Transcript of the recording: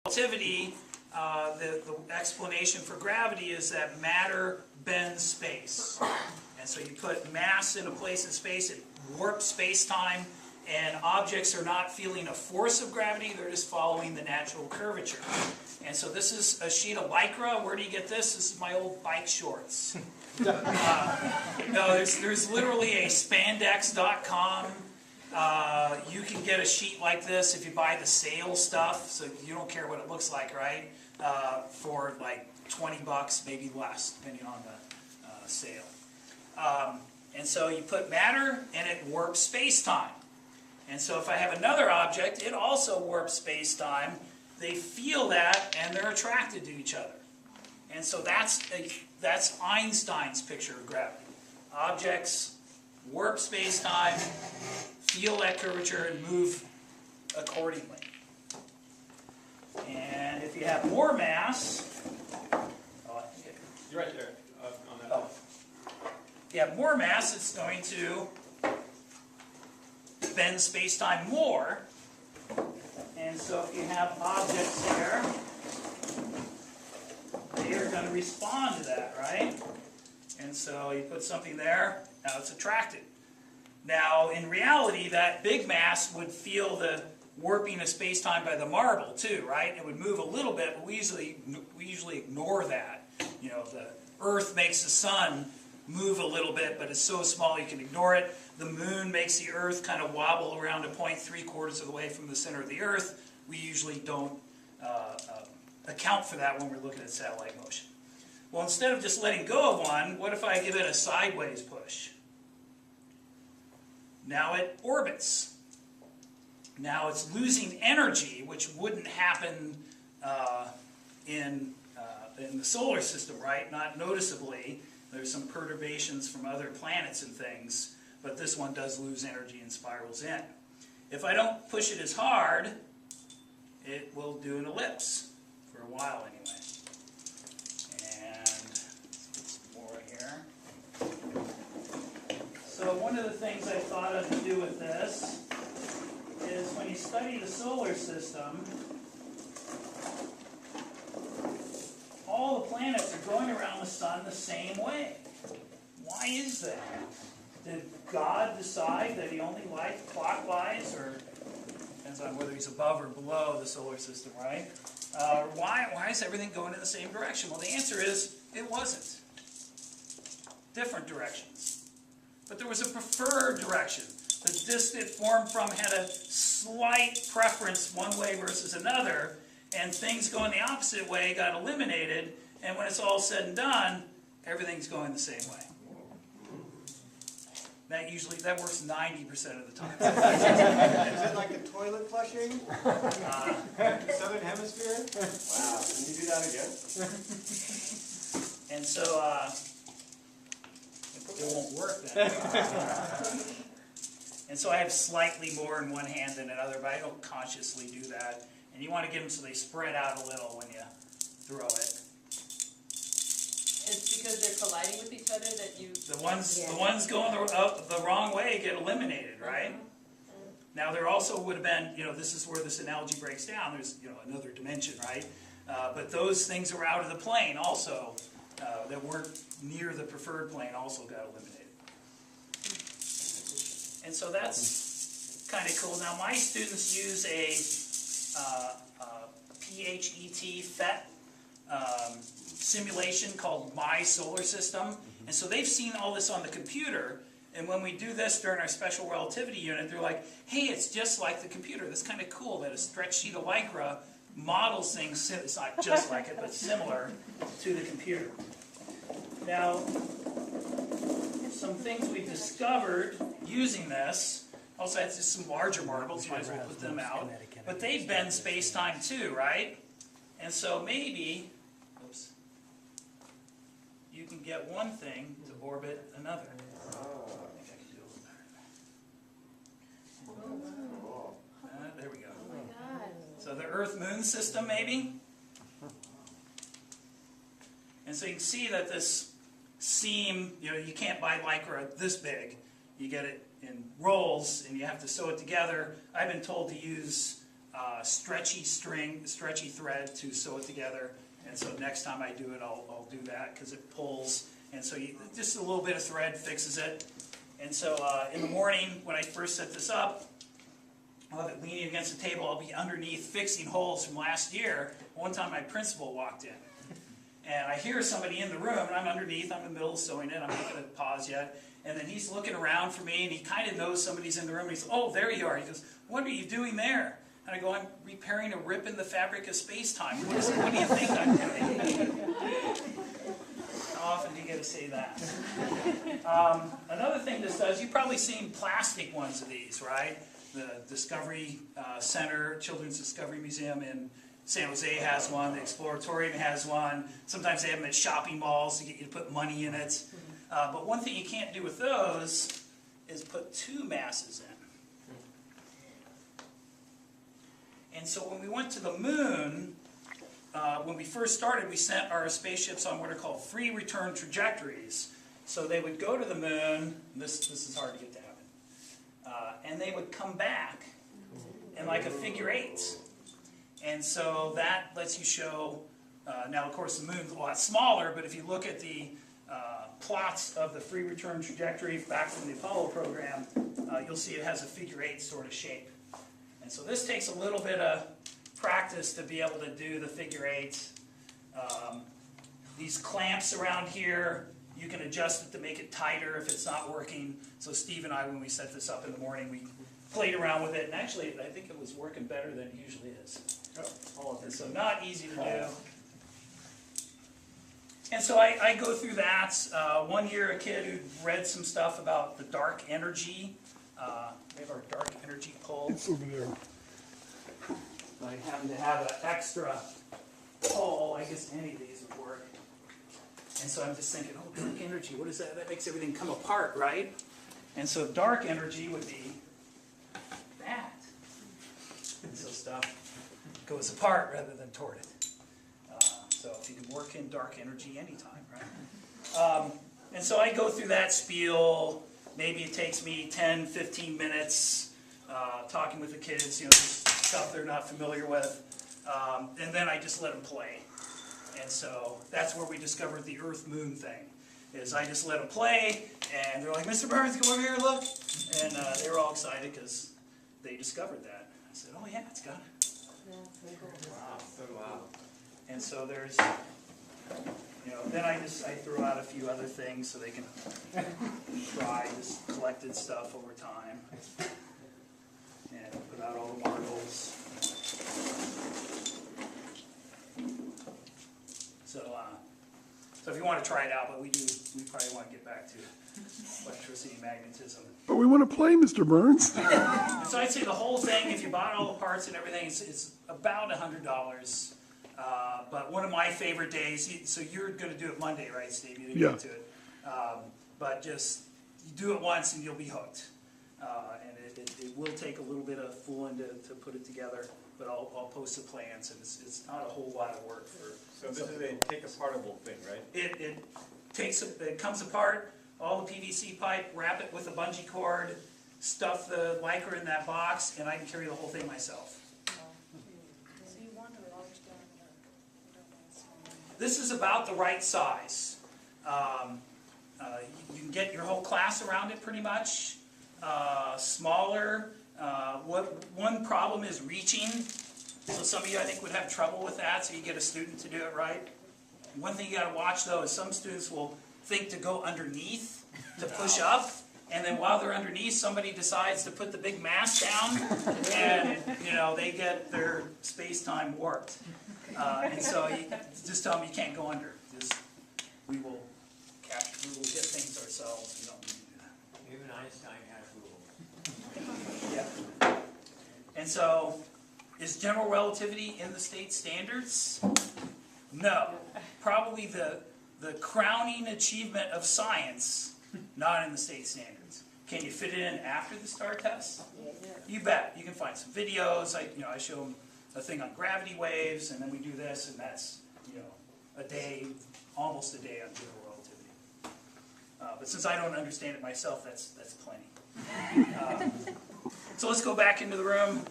relativity, the explanation for gravity is that matter bends space. And so you put mass in a place in space, it warps space-time, and objects are not feeling a force of gravity, they're just following the natural curvature. And so this is a sheet of Lycra. Where do you get this? This is my old bike shorts. No, there's literally a spandex.com. You can get a sheet like this if you buy the sale stuff, so you don't care what it looks like, right? For like 20 bucks, maybe less, depending on the sale. And so you put matter, and it warps space-time. And so if I have another object, it also warps space-time. They feel that, and they're attracted to each other. And so that's Einstein's picture of gravity. Objects warp space-time, feel that curvature, and move accordingly. And if you have more mass, you're right there on that. Oh. If you have more mass, it's going to bend space-time more. And so if you have objects here, they are going to respond to that, right? And so you put something there, now it's attracted. Now, in reality, that big mass would feel the warping of space-time by the marble too, right? It would move a little bit, but we usually ignore that. You know, the Earth makes the sun move a little bit, but it's so small you can ignore it. The moon makes the Earth kind of wobble around a point 3/4 of the way from the center of the Earth. We usually don't account for that when we're looking at satellite motion. Well, instead of just letting go of one, what if I give it a sideways push? Now it orbits. Now it's losing energy, which wouldn't happen in the solar system, right? Not noticeably. There's some perturbations from other planets and things, but this one does lose energy and spirals in. If I don't push it as hard, it will do an ellipse for a while anyway. And let's get some more here. So one of the things I thought of to do with this is when you study the solar system, all the planets are going around the sun the same way. Why is that? Did God decide that he only liked clockwise, or depends on whether he's above or below the solar system, right? Why is everything going in the same direction? Well, the answer is it wasn't. Different directions. But there was a preferred direction. The disk it formed from had a slight preference one way versus another, and things going the opposite way got eliminated, and when it's all said and done, everything's going the same way. That works 90% of the time. Is it like the toilet flushing? Southern Hemisphere? Wow, can you do that again? And so, it won't work then. And so I have slightly more in one hand than another, but I don't consciously do that. And you want to get them so they spread out a little when you throw it. It's because they're colliding with each other that you... The ones going the wrong way get eliminated, right? Now there also would have been, this is where this analogy breaks down. There's, another dimension, right? But those things that were out of the plane also, that weren't near the preferred plane, also got eliminated. And so that's kind of cool. Now my students use a PHET simulation called My Solar System. And so they've seen all this on the computer. And when we do this during our special relativity unit, they're like, hey, it's just like the computer. That's kind of cool that a stretch sheet of Lycra models things, it's not just like it, but similar to the computer. Now, some things we discovered using this, also had just some larger marbles, might as well put them out, but they bend space-time too, right? And so maybe, you can get one thing to orbit another. There we go. Oh my God. So the Earth-Moon system, maybe? And so you can see that this seam, you can't buy Lycra this big. You get it in rolls, and you have to sew it together. I've been told to use stretchy thread to sew it together. And so next time I do it, I'll do that because it pulls. And so just a little bit of thread fixes it. And so in the morning, when I first set this up, I'll have it leaning against the table. I'll be underneath fixing holes from last year. One time my principal walked in. And I hear somebody in the room, and I'm underneath. I'm in the middle of sewing it. I'm not going to pause yet. And then he's looking around for me, and he kind of knows somebody's in the room. And he says, "Oh, there you are." He goes, "What are you doing there?" And I go, "I'm repairing a rip in the fabric of space-time. What do you think I'm doing?" How often do you get to say that? Another thing this does, you've probably seen plastic ones of these, right? The Discovery Center, Children's Discovery Museum in San Jose has one. The Exploratorium has one. Sometimes they have them at shopping malls to get you to put money in it. But one thing you can't do with those is put two masses in. And so when we went to the moon, when we first started, we sent our spaceships on what are called free return trajectories. So they would go to the moon. This is hard to get to happen. And they would come back in like a figure eight. And so that lets you show, now of course the moon's a lot smaller, but if you look at the plots of the free return trajectory back from the Apollo program, you'll see it has a figure eight sort of shape. And so this takes a little bit of practice to be able to do the figure eight. These clamps around here, you can adjust it to make it tighter if it's not working. So Steve and I, when we set this up in the morning, we played around with it, and actually I think it was working better than it usually is. All of this, so not easy to do. And so I go through that. One year, a kid who read some stuff about the dark energy. We have our dark energy pole. It's over there. I happen to have an extra pole. I guess any of these would work. And so I'm just thinking, oh, dark energy, what is that? That makes everything come apart, right? And so dark energy would be that. And so stuff goes apart rather than toward it. So if you can work in dark energy anytime, right? And so I go through that spiel. Maybe it takes me 10, 15 minutes talking with the kids, just stuff they're not familiar with. And then I just let them play. And so that's where we discovered the Earth-Moon thing. Is I just let them play, and they're like, "Mr. Burns, come over here and look." And they were all excited because they discovered that. I said, "Oh yeah, it's got it." Wow. And so there's, then I throw out a few other things so they can try this collected stuff over time. And put out all the marbles. So if you want to try it out, but we probably want to get back to electricity and magnetism. But we want to play, Mr. Burns. So I'd say the whole thing, if you bought all the parts and everything, it's about $100. But one of my favorite days, so you're going to do it Monday, right, Steve? You didn't get to it. But just, you do it once and you'll be hooked. And it will take a little bit of fooling to put it together, but I'll post the plans, and it's not a whole lot of work for. So this is a take-apartable thing, right? It comes apart, all the PVC pipe, wrap it with a bungee cord, stuff the Lycra in that box, and I can carry the whole thing myself. So you want a large diameter, you don't want a small one. This is about the right size. You can get your whole class around it pretty much. Smaller. One problem is reaching. So some of you, I think, would have trouble with that, so you get a student to do it right. One thing you got to watch, though, is some students will think to go underneath to push up, and then while they're underneath, somebody decides to put the big mass down, and they get their space-time warped. And so you just tell them you can't go under. We will get things ourselves. We don't need to do that. Even Einstein has rules. Yeah. And so, is general relativity in the state standards? No. Probably the crowning achievement of science, not in the state standards. Can you fit it in after the STAR test? You bet. You can find some videos. I show them a thing on gravity waves, and then we do this, and that's a day, almost a day on general relativity. But since I don't understand it myself, that's plenty. So let's go back into the room.